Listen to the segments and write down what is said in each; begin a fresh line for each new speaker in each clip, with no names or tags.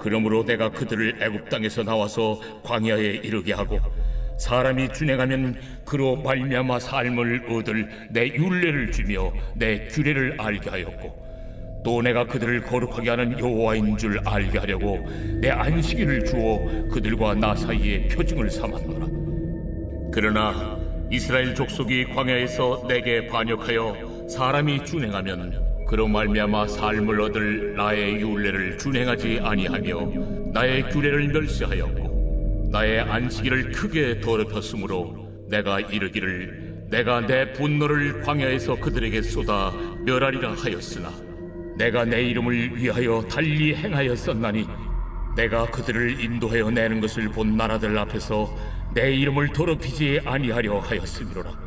그러므로 내가 그들을 애굽 땅에서 나와서 광야에 이르게 하고 사람이 준행하면 그로 말미암아 삶을 얻을 내 율례를 주며 내 규례를 알게 하였고 또 내가 그들을 거룩하게 하는 여호와인 줄 알게 하려고 내 안식일을 주어 그들과 나 사이에 표징을 삼았노라. 그러나 이스라엘 족속이 광야에서 내게 반역하여 사람이 준행하면 그로 말미암아 삶을 얻을 나의 율례를 준행하지 아니하며 나의 규례를 멸시하였고 나의 안식일을 크게 더럽혔으므로 내가 이르기를 내가 내 분노를 광야에서 그들에게 쏟아 멸하리라 하였으나 내가 내 이름을 위하여 달리 행하였었나니 내가 그들을 인도하여 내는 것을 본 나라들 앞에서 내 이름을 더럽히지 아니하려 하였음이로라.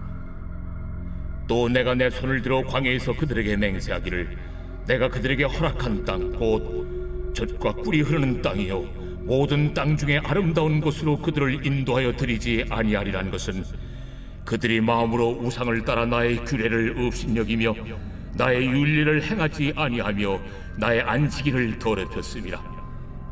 또 내가 내 손을 들어 광야에서 그들에게 맹세하기를 내가 그들에게 허락한 땅 곧 젖과 꿀이 흐르는 땅이요 모든 땅 중에 아름다운 곳으로 그들을 인도하여 드리지 아니하리라는 것은 그들이 마음으로 우상을 따라 나의 규례를 업신여기며 나의 율례를 행하지 아니하며 나의 안식일을 더럽혔음이라.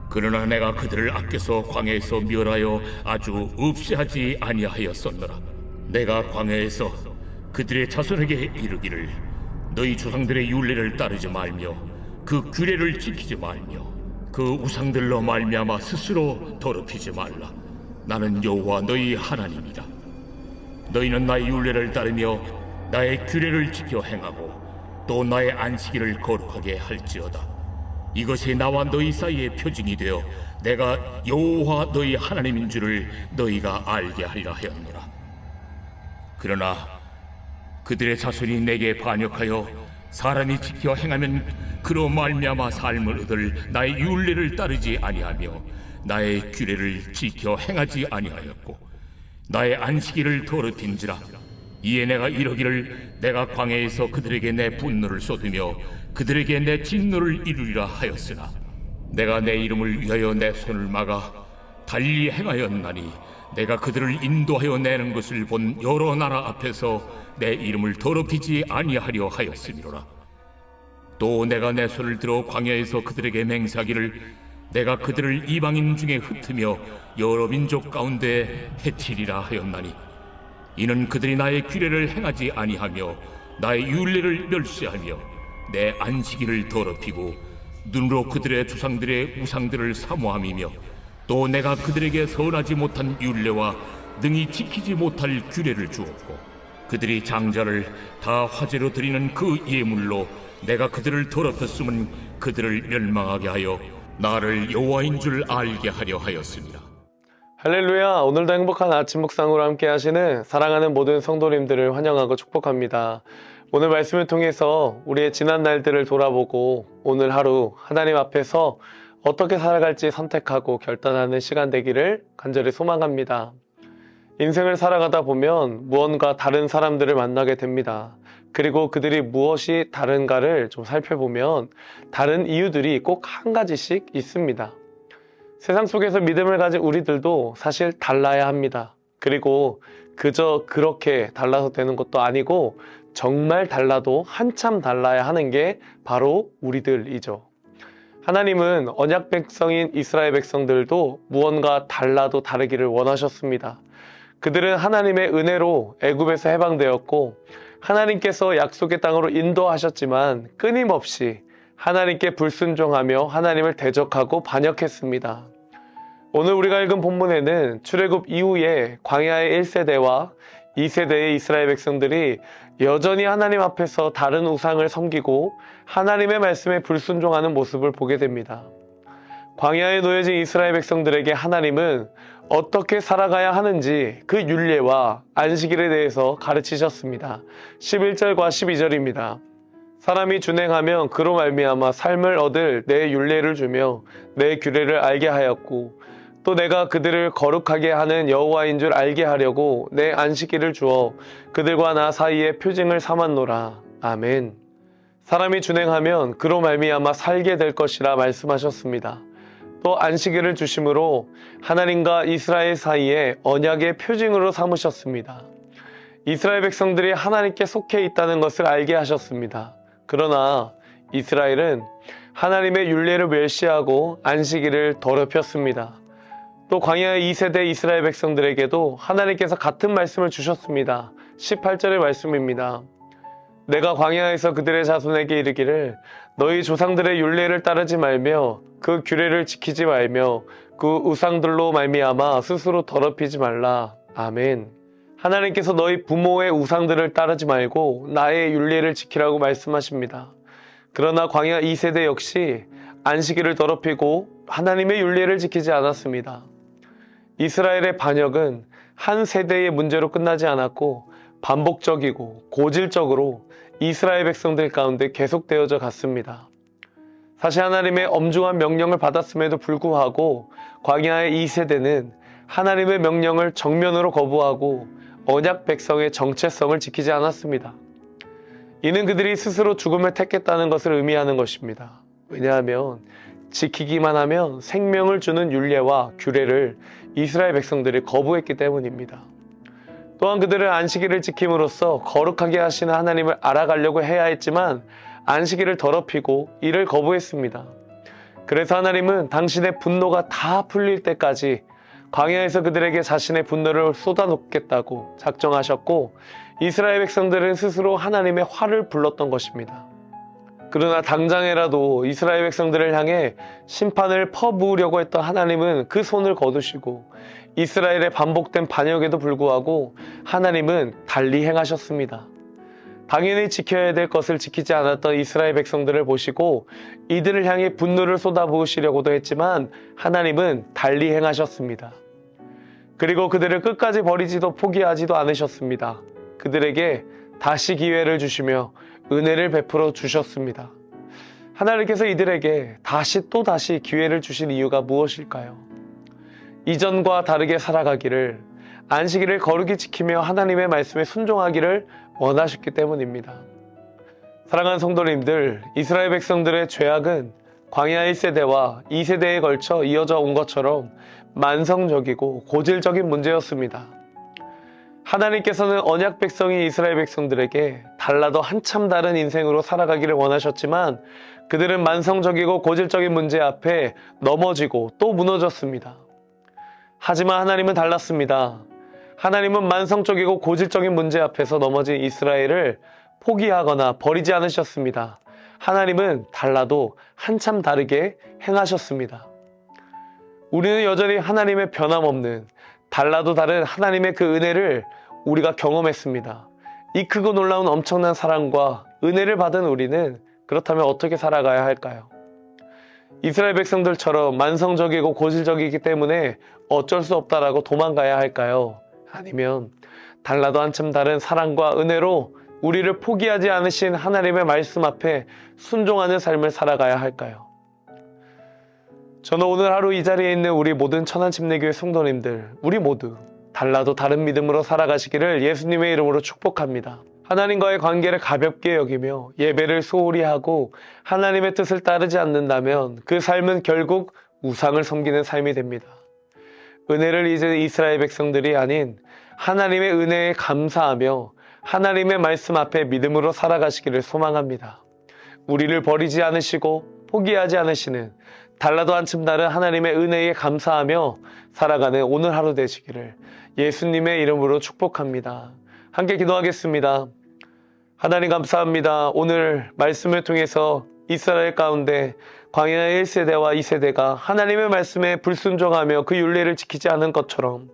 그러나 내가 그들을 아껴서 광야에서 멸하여 아주 없이하지 아니하였었노라. 내가 광야에서 그들의 자손에게 이르기를 너희 조상들의 율례를 따르지 말며 그 규례를 지키지 말며 그 우상들로 말미암아 스스로 더럽히지 말라. 나는 여호와 너희 하나님이다. 너희는 나의 율례를 따르며 나의 규례를 지켜 행하고 또 나의 안식일을 거룩하게 할지어다. 이것이 나와 너희 사이의 표징이 되어 내가 여호와 너희 하나님인 줄을 너희가 알게 하리라 하였노라. 그러나 그들의 자손이 내게 반역하여 사람이 지켜 행하면 그로 말미암아 삶을 얻을 나의 율례를 따르지 아니하며 나의 규례를 지켜 행하지 아니하였고 나의 안식일을 더럽힌지라. 이에 내가 이러기를 내가 광야에서 그들에게 내 분노를 쏟으며 그들에게 내 진노를 이루리라 하였으나 내가 내 이름을 위하여 내 손을 막아 달리 행하였나니 내가 그들을 인도하여 내는 것을 본 여러 나라 앞에서 내 이름을 더럽히지 아니하려 하였음이로라. 또 내가 내 손을 들어 광야에서 그들에게 맹세하기를 내가 그들을 이방인 중에 흩으며 여러 민족 가운데 해치리라 하였나니 이는 그들이 나의 규례를 행하지 아니하며 나의 율례를 멸시하며 내 안식일을 더럽히고 눈으로 그들의 조상들의 우상들을 사모함이며 또 내가 그들에게 선하지 못한 율례와 능히 지키지 못할 규례를 주었고 그들이 장자를 다 화제로 드리는 그 예물로 내가 그들을 더럽혔음은 그들을 멸망하게 하여 나를 여호와인 줄 알게 하려 하였습니다.
할렐루야. 오늘도 행복한 아침 묵상으로 함께 하시는 사랑하는 모든 성도님들을 환영하고 축복합니다. 오늘 말씀을 통해서 우리의 지난 날들을 돌아보고 오늘 하루 하나님 앞에서 어떻게 살아갈지 선택하고 결단하는 시간 되기를 간절히 소망합니다. 인생을 살아가다 보면 무언가 다른 사람들을 만나게 됩니다. 그리고 그들이 무엇이 다른가를 좀 살펴보면 다른 이유들이 꼭 한 가지씩 있습니다. 세상 속에서 믿음을 가진 우리들도 사실 달라야 합니다. 그리고 그저 그렇게 달라서 되는 것도 아니고 정말 달라도 한참 달라야 하는 게 바로 우리들이죠. 하나님은 언약 백성인 이스라엘 백성들도 무언가 달라도 다르기를 원하셨습니다. 그들은 하나님의 은혜로 애굽에서 해방되었고 하나님께서 약속의 땅으로 인도하셨지만 끊임없이 하나님께 불순종하며 하나님을 대적하고 반역했습니다. 오늘 우리가 읽은 본문에는 출애굽 이후에 광야의 1세대와 2세대의 이스라엘 백성들이 여전히 하나님 앞에서 다른 우상을 섬기고 하나님의 말씀에 불순종하는 모습을 보게 됩니다. 광야에 놓여진 이스라엘 백성들에게 하나님은 어떻게 살아가야 하는지 그 율례와 안식일에 대해서 가르치셨습니다. 11절과 12절입니다. 사람이 준행하면 그로 말미암아 삶을 얻을 내 율례를 주며 내 규례를 알게 하였고 또 내가 그들을 거룩하게 하는 여호와인 줄 알게 하려고 내 안식일을 주어 그들과 나 사이에 표징을 삼았노라. 아멘. 사람이 준행하면 그로 말미암아 살게 될 것이라 말씀하셨습니다. 또 안식일을 주심으로 하나님과 이스라엘 사이에 언약의 표징으로 삼으셨습니다. 이스라엘 백성들이 하나님께 속해 있다는 것을 알게 하셨습니다. 그러나 이스라엘은 하나님의 율례를 멸시하고 안식일을 더럽혔습니다. 또 광야의 2세대 이스라엘 백성들에게도 하나님께서 같은 말씀을 주셨습니다. 18절의 말씀입니다. 내가 광야에서 그들의 자손에게 이르기를 너희 조상들의 율례를 따르지 말며 그 규례를 지키지 말며 그 우상들로 말미암아 스스로 더럽히지 말라. 아멘. 하나님께서 너희 부모의 우상들을 따르지 말고 나의 율례를 지키라고 말씀하십니다. 그러나 광야 2세대 역시 안식일을 더럽히고 하나님의 율례를 지키지 않았습니다. 이스라엘의 반역은 한 세대의 문제로 끝나지 않았고 반복적이고 고질적으로 이스라엘 백성들 가운데 계속되어져 갔습니다. 사실 하나님의 엄중한 명령을 받았음에도 불구하고 광야의 2세대는 하나님의 명령을 정면으로 거부하고 언약 백성의 정체성을 지키지 않았습니다. 이는 그들이 스스로 죽음을 택했다는 것을 의미하는 것입니다. 왜냐하면 지키기만 하면 생명을 주는 율례와 규례를 이스라엘 백성들이 거부했기 때문입니다. 또한 그들은 안식일을 지킴으로써 거룩하게 하시는 하나님을 알아가려고 해야 했지만 안식일을 더럽히고 이를 거부했습니다. 그래서 하나님은 당신의 분노가 다 풀릴 때까지 광야에서 그들에게 자신의 분노를 쏟아놓겠다고 작정하셨고 이스라엘 백성들은 스스로 하나님의 화를 불렀던 것입니다. 그러나 당장에라도 이스라엘 백성들을 향해 심판을 퍼부으려고 했던 하나님은 그 손을 거두시고 이스라엘의 반복된 반역에도 불구하고 하나님은 달리 행하셨습니다. 당연히 지켜야 될 것을 지키지 않았던 이스라엘 백성들을 보시고 이들을 향해 분노를 쏟아부으시려고도 했지만 하나님은 달리 행하셨습니다. 그리고 그들을 끝까지 버리지도 포기하지도 않으셨습니다. 그들에게 다시 기회를 주시며 은혜를 베풀어 주셨습니다. 하나님께서 이들에게 다시 기회를 주신 이유가 무엇일까요? 이전과 다르게 살아가기를, 안식일을 거룩히 지키며 하나님의 말씀에 순종하기를 원하셨기 때문입니다. 사랑하는 성도님들, 이스라엘 백성들의 죄악은 광야 1세대와 2세대에 걸쳐 이어져 온 것처럼 만성적이고 고질적인 문제였습니다. 하나님께서는 언약 백성인 이스라엘 백성들에게 달라도 한참 다른 인생으로 살아가기를 원하셨지만 그들은 만성적이고 고질적인 문제 앞에 넘어지고 또 무너졌습니다. 하지만 하나님은 달랐습니다. 하나님은 만성적이고 고질적인 문제 앞에서 넘어진 이스라엘을 포기하거나 버리지 않으셨습니다. 하나님은 달라도 한참 다르게 행하셨습니다. 우리는 여전히 하나님의 변함없는 달라도 다른 하나님의 그 은혜를 우리가 경험했습니다. 이 크고 놀라운 엄청난 사랑과 은혜를 받은 우리는 그렇다면 어떻게 살아가야 할까요? 이스라엘 백성들처럼 만성적이고 고질적이기 때문에 어쩔 수 없다라고 도망가야 할까요? 아니면 달라도 한참 다른 사랑과 은혜로 우리를 포기하지 않으신 하나님의 말씀 앞에 순종하는 삶을 살아가야 할까요? 저는 오늘 하루 이 자리에 있는 우리 모든 천안침례교회 성도님들, 우리 모두 달라도 다른 믿음으로 살아가시기를 예수님의 이름으로 축복합니다. 하나님과의 관계를 가볍게 여기며 예배를 소홀히 하고 하나님의 뜻을 따르지 않는다면 그 삶은 결국 우상을 섬기는 삶이 됩니다. 은혜를 잊은 이스라엘 백성들이 아닌 하나님의 은혜에 감사하며 하나님의 말씀 앞에 믿음으로 살아가시기를 소망합니다. 우리를 버리지 않으시고 포기하지 않으시는 달라도 한층 다른 하나님의 은혜에 감사하며 살아가는 오늘 하루 되시기를 예수님의 이름으로 축복합니다. 함께 기도하겠습니다. 하나님 감사합니다. 오늘 말씀을 통해서 이스라엘 가운데 광야의 1세대와 2세대가 하나님의 말씀에 불순종하며 그 율례를 지키지 않은 것처럼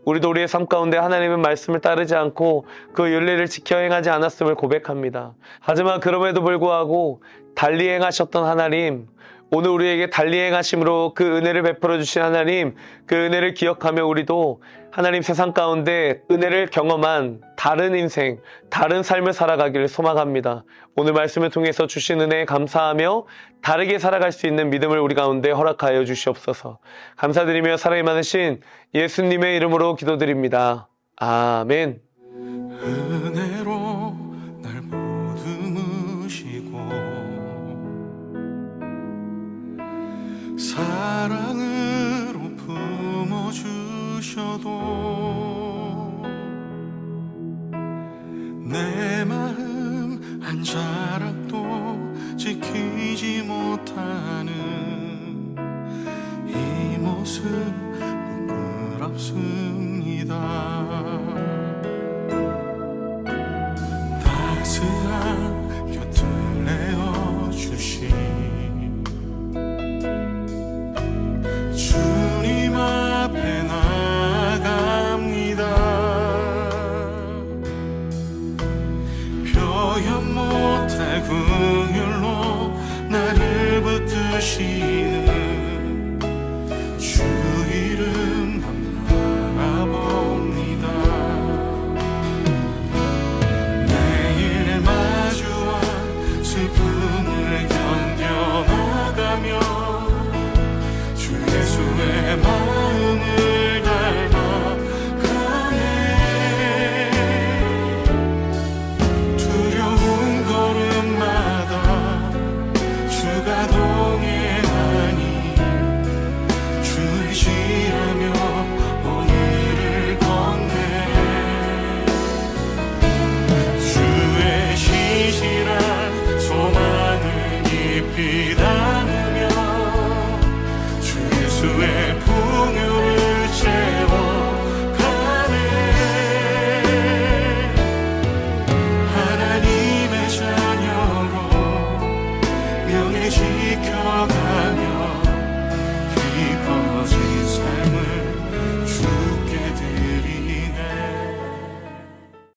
우리도 우리의 삶 가운데 하나님의 말씀을 따르지 않고 그 율례를 지켜 행하지 않았음을 고백합니다. 하지만 그럼에도 불구하고 달리 행하셨던 하나님, 오늘 우리에게 달리 행하심으로 그 은혜를 베풀어 주신 하나님, 그 은혜를 기억하며 우리도 하나님 세상 가운데 은혜를 경험한 다른 인생, 다른 삶을 살아가기를 소망합니다. 오늘 말씀을 통해서 주신 은혜에 감사하며 다르게 살아갈 수 있는 믿음을 우리 가운데 허락하여 주시옵소서. 감사드리며 사랑이 많으신 예수님의 이름으로 기도드립니다. 아멘.
은혜로 날 보듬으시고 사랑으로 품어주셔도 내 마음 한 자락도 지키지 못한 슬픔을 견뎌나가며 주 예수의 마음을 닮아가네. 두려운 걸음마다 주가 동행하니 주 의지하며 오늘을 걷네. 주의 신실한 소망을 깊이 담으며 주 예수의 풍요를 채워가네. 하나님의 자녀로 명예 지켜가